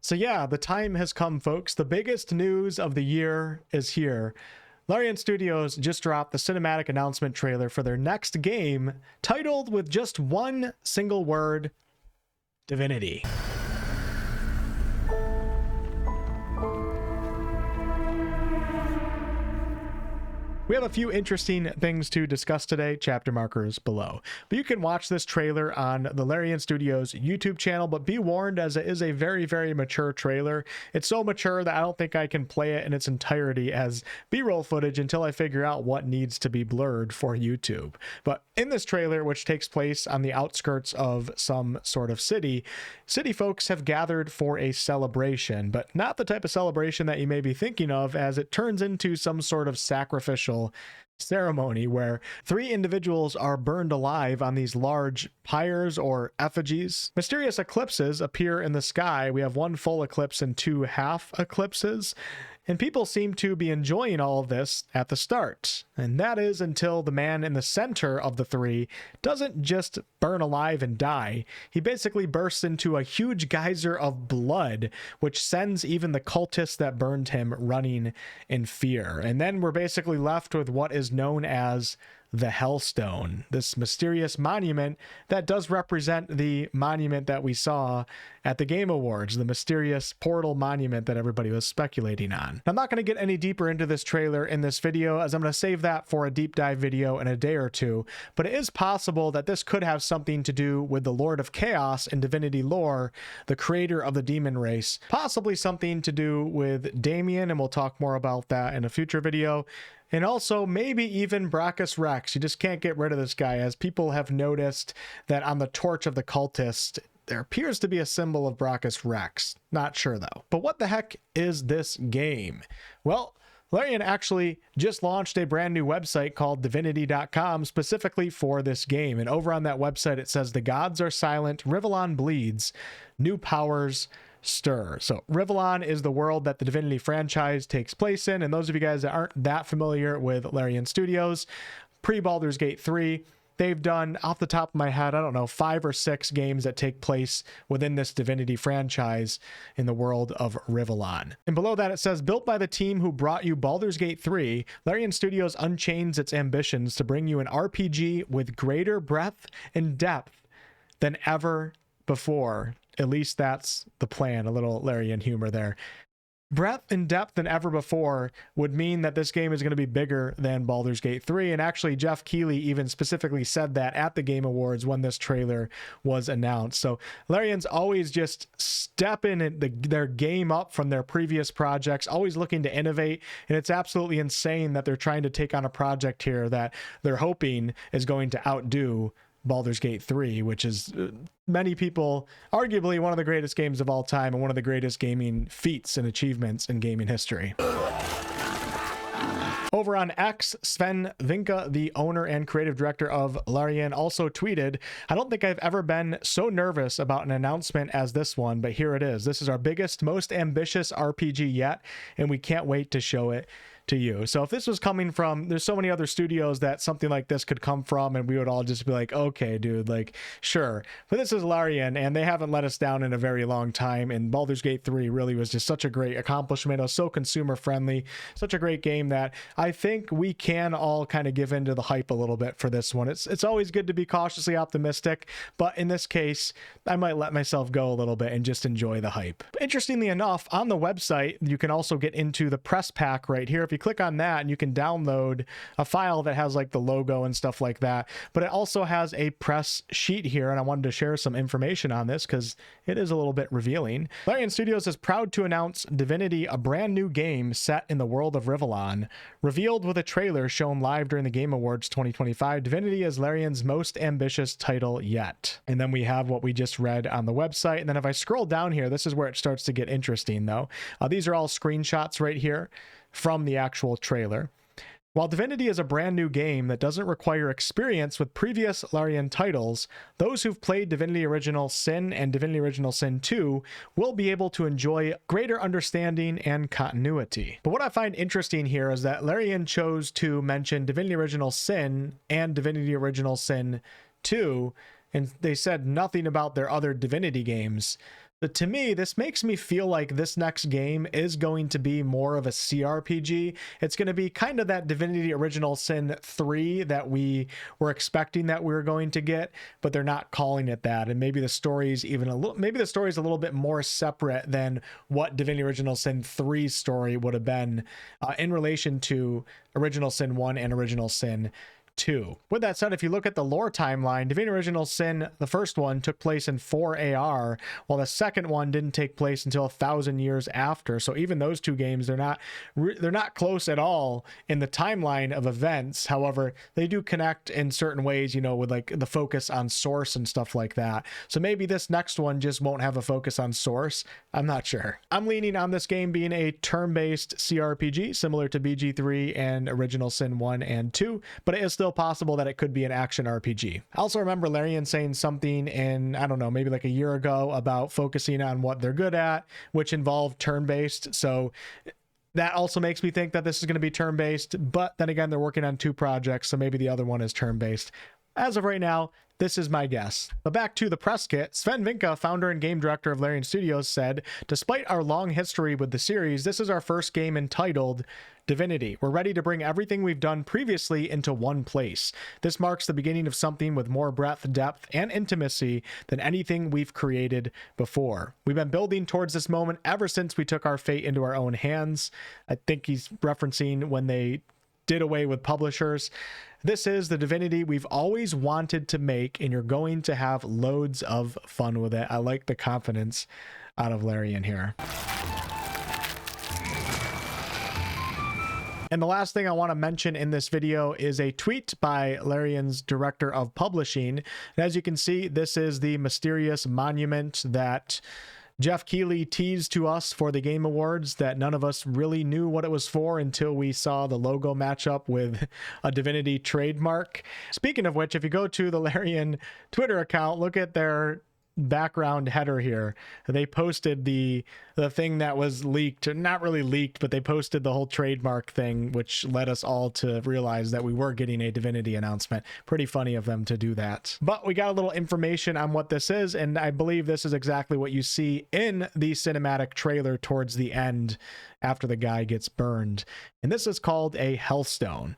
So yeah, the time has come, folks. The biggest news of the year is here. Larian Studios just dropped the cinematic announcement trailer for their next game, titled with just one single word, Divinity. We have a few interesting things to discuss today, chapter markers below. But you can watch this trailer on the Larian Studios YouTube channel, but be warned, as it is a very, very mature trailer. It's so mature that I don't think I can play it in its entirety as B-roll footage until I figure out what needs to be blurred for YouTube. But in this trailer, which takes place on the outskirts of some sort of city folks have gathered for a celebration, but not the type of celebration that you may be thinking of, as it turns into some sort of sacrificial ceremony where 3 individuals are burned alive on these large pyres or effigies. Mysterious eclipses appear in the sky. We have 1 full eclipse and 2 half eclipses. And people seem to be enjoying all of this at the start. And that is until the man in the center of the 3 doesn't just burn alive and die. He basically bursts into a huge geyser of blood, which sends even the cultists that burned him running in fear. And then we're basically left with what is known as the Hellstone, this mysterious monument that does represent the monument that we saw at the Game Awards, the mysterious portal monument that everybody was speculating on. I'm not going to get any deeper into this trailer in this video, as I'm going to save that for a deep dive video in a day or two, but it is possible that this could have something to do with the Lord of Chaos in Divinity lore, the creator of the demon race, possibly something to do with Damien, and we'll talk more about that in a future video. And also maybe even Brachus Rex. You just can't get rid of this guy, as people have noticed that on the torch of the cultist, there appears to be a symbol of Brachus Rex. Not sure though. But what the heck is this game? Well, Larian actually just launched a brand new website called Divinity.com specifically for this game. And over on that website, it says the gods are silent, Rivellon bleeds, new powers stir. So Rivellon is the world that the Divinity franchise takes place in. And those of you guys that aren't that familiar with Larian Studios, pre-Baldur's Gate 3, they've done, off the top of my head, I don't know, 5 or 6 games that take place within this Divinity franchise in the world of Rivellon. And below that it says, built by the team who brought you Baldur's Gate 3, Larian Studios unchains its ambitions to bring you an RPG with greater breadth and depth than ever before. At least that's the plan. A little Larian humor there. Breadth and depth than ever before would mean that this game is going to be bigger than Baldur's Gate 3. And actually, Jeff Keighley even specifically said that at the Game Awards when this trailer was announced. So Larian's always just stepping their game up from their previous projects, always looking to innovate. And it's absolutely insane that they're trying to take on a project here that they're hoping is going to outdo Baldur's Gate 3, which is many people arguably one of the greatest games of all time and one of the greatest gaming feats and achievements in gaming history. Over on X, Swen, the owner and creative director of Larian, also tweeted, "I don't think I've ever been so nervous about an announcement as this one, but here it is. This is our biggest, most ambitious RPG yet, and we can't wait to show it to you." So if this was coming from, there's so many other studios that something like this could come from, and we would all just be like, okay, dude, like, sure. But this is Larian, and they haven't let us down in a very long time, and Baldur's Gate 3 really was just such a great accomplishment. It was so consumer friendly, such a great game that I think we can all kind of give into the hype a little bit for this one. It's always good to be cautiously optimistic, but in this case, I might let myself go a little bit and just enjoy the hype. But interestingly enough, on the website, you can also get into the press pack right here. If you click on that, and you can download a file that has like the logo and stuff like that, but it also has a press sheet here, and I wanted to share some information on this because it is a little bit revealing. Larian Studios is proud to announce Divinity, a brand new game set in the world of Rivellon. Revealed with a trailer shown live during the Game Awards 2025, Divinity is Larian's most ambitious title yet. And then we have what we just read on the website. And then if I scroll down here, this is where it starts to get interesting though. These are all screenshots right here from the actual trailer. While Divinity is a brand new game that doesn't require experience with previous Larian titles, those who've played Divinity Original Sin and Divinity Original Sin 2 will be able to enjoy greater understanding and continuity. But what I find interesting here is that Larian chose to mention Divinity Original Sin and Divinity Original Sin 2, and they said nothing about their other Divinity games. But to me, this makes me feel like this next game is going to be more of a CRPG. It's going to be kind of that Divinity Original Sin 3 that we were expecting that we were going to get, but they're not calling it that. And maybe the story's even a little, maybe the story's a little bit more separate than what Divinity Original Sin 3's story would have been in relation to Original Sin 1 and Original Sin 2. With that said, if you look at the lore timeline, Divinity Original Sin, the first one, took place in 4 AR, while the second one didn't take place until 1,000 years after. So even those two games, they're not close at all in the timeline of events. However, they do connect in certain ways, you know, with like the focus on source and stuff like that. So maybe this next one just won't have a focus on source. I'm not sure. I'm leaning on this game being a turn-based CRPG, similar to BG3 and Original Sin 1 and 2, but it is still possible that it could be an action RPG. I also remember Larian saying something in, I don't know, maybe like a year ago about focusing on what they're good at, which involved turn-based. So that also makes me think that this is going to be turn-based, but then again, they're working on 2 projects, so maybe the other one is turn-based. As of right now, this is my guess. But back to the press kit, Swen, founder and game director of Larian Studios, said, "Despite our long history with the series, this is our first game entitled Divinity. We're ready to bring everything we've done previously into one place. This marks the beginning of something with more breadth, depth, and intimacy than anything we've created before. We've been building towards this moment ever since we took our fate into our own hands." I think he's referencing when they did away with publishers. "This is the Divinity we've always wanted to make, and you're going to have loads of fun with it." I like the confidence out of Larian here. And the last thing I want to mention in this video is a tweet by Larian's director of publishing. And as you can see, this is the mysterious monument that Jeff Keighley teased to us for the Game Awards that none of us really knew what it was for until we saw the logo match up with a Divinity trademark. Speaking of which, if you go to the Larian Twitter account, look at their background header here. They posted the thing that was leaked, not really leaked, but they posted the whole trademark thing, which led us all to realize that we were getting a Divinity announcement. Pretty funny of them to do that. But we got a little information on what this is, and I believe this is exactly what you see in the cinematic trailer towards the end after the guy gets burned. And this is called a Hellstone.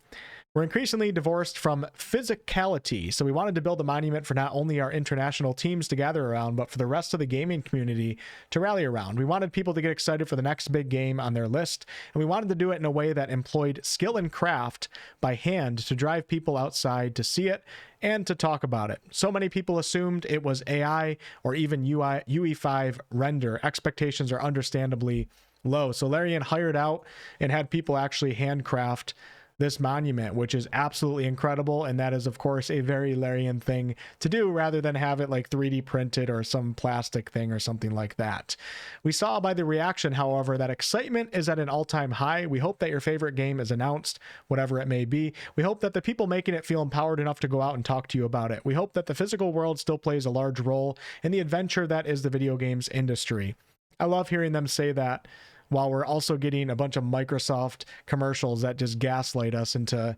"We're increasingly divorced from physicality, so we wanted to build a monument for not only our international teams to gather around, but for the rest of the gaming community to rally around. We wanted people to get excited for the next big game on their list, and we wanted to do it in a way that employed skill and craft by hand to drive people outside to see it and to talk about it. So many people assumed it was AI or even UE5 render. Expectations are understandably low." So Larian hired out and had people actually handcraft this monument, which is absolutely incredible. And that is, of course, a very Larian thing to do rather than have it like 3D printed or some plastic thing or something like that. "We saw by the reaction, however, that excitement is at an all-time high. We hope that your favorite game is announced, whatever it may be. We hope that the people making it feel empowered enough to go out and talk to you about it. We hope that the physical world still plays a large role in the adventure that is the video games industry." I love hearing them say that, while we're also getting a bunch of Microsoft commercials that just gaslight us into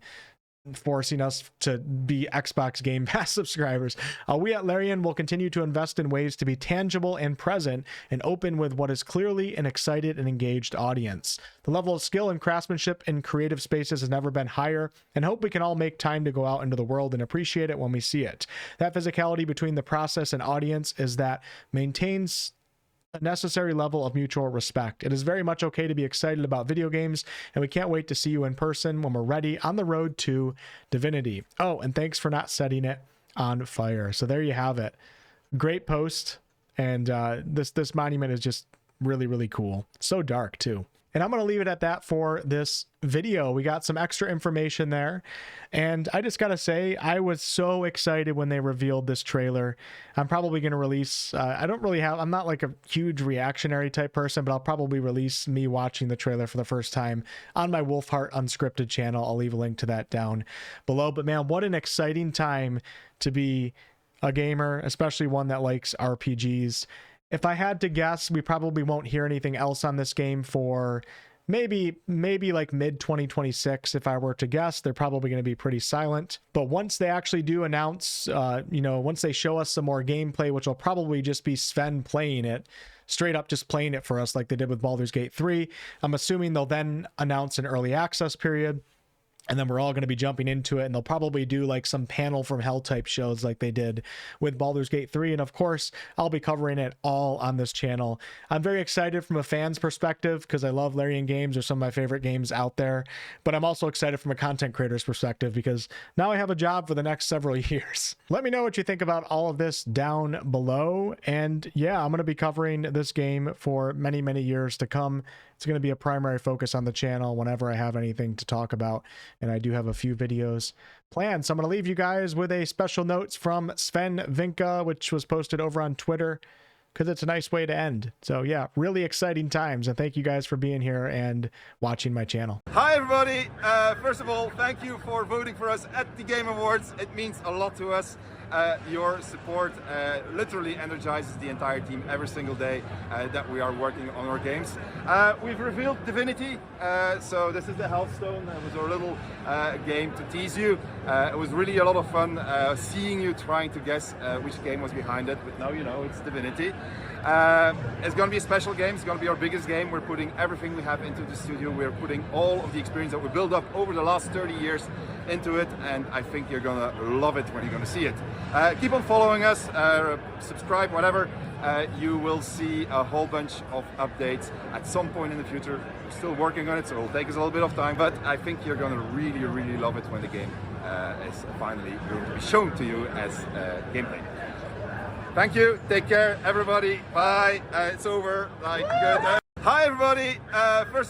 forcing us to be Xbox Game Pass subscribers. "We at Larian will continue to invest in ways to be tangible and present and open with what is clearly an excited and engaged audience. The level of skill and craftsmanship in creative spaces has never been higher, and hope we can all make time to go out into the world and appreciate it when we see it. That physicality between the process and audience is that maintains a necessary level of mutual respect. It is very much okay to be excited about video games, and we can't wait to see you in person when we're ready on the road to Divinity. Oh, and thanks for not setting it on fire." So there you have it. Great post, and this monument is just really, really cool. So dark too. And I'm going to leave it at that for this video. We got some extra information there, and I just got to say, I was so excited when they revealed this trailer. I'm probably going to release, I'm not like a huge reactionary type person, but I'll probably release me watching the trailer for the first time on my Wolfheart Unscripted channel. I'll leave a link to that down below. But man, what an exciting time to be a gamer, especially one that likes RPGs. If I had to guess, we probably won't hear anything else on this game for maybe like mid 2026 if I were to guess. They're probably going to be pretty silent, but once they actually do announce, once they show us some more gameplay, which will probably just be Sven playing it, straight up just playing it for us like they did with Baldur's Gate 3, I'm assuming they'll then announce an early access period, and then we're all going to be jumping into it, and they'll probably do like some panel from hell type shows like they did with Baldur's Gate 3. And of course, I'll be covering it all on this channel. I'm very excited from a fan's perspective because I love Larian games. They're some of my favorite games out there. But I'm also excited from a content creator's perspective because now I have a job for the next several years. Let me know what you think about all of this down below. And yeah, I'm going to be covering this game for many, many years to come. It's going to be a primary focus on the channel whenever I have anything to talk about. And I do have a few videos planned. So I'm going to leave you guys with a special notes from Sven Vinka, which was posted over on Twitter, because it's a nice way to end. So yeah, really exciting times. And thank you guys for being here and watching my channel. Hi everybody. First of all, thank you for voting for us at the Game Awards. It means a lot to us. Your support literally energizes the entire team every single day that we are working on our games. We've revealed Divinity, so this is the Hellstone. It was our little game to tease you. It was really a lot of fun seeing you trying to guess which game was behind it, but now you know it's Divinity. It's going to be a special game. It's going to be our biggest game. We're putting everything we have into the studio. We're putting all of the experience that we built up over the last 30 years into it, and I think you're going to love it when you're going to see it. Keep on following us, subscribe, whatever. You will see a whole bunch of updates at some point in the future. We're still working on it, so it'll take us a little bit of time, but I think you're going to really, really love it when the game is finally going to be shown to you as gameplay. Thank you. Take care, everybody. Bye. It's over. Like good. Hi, everybody. First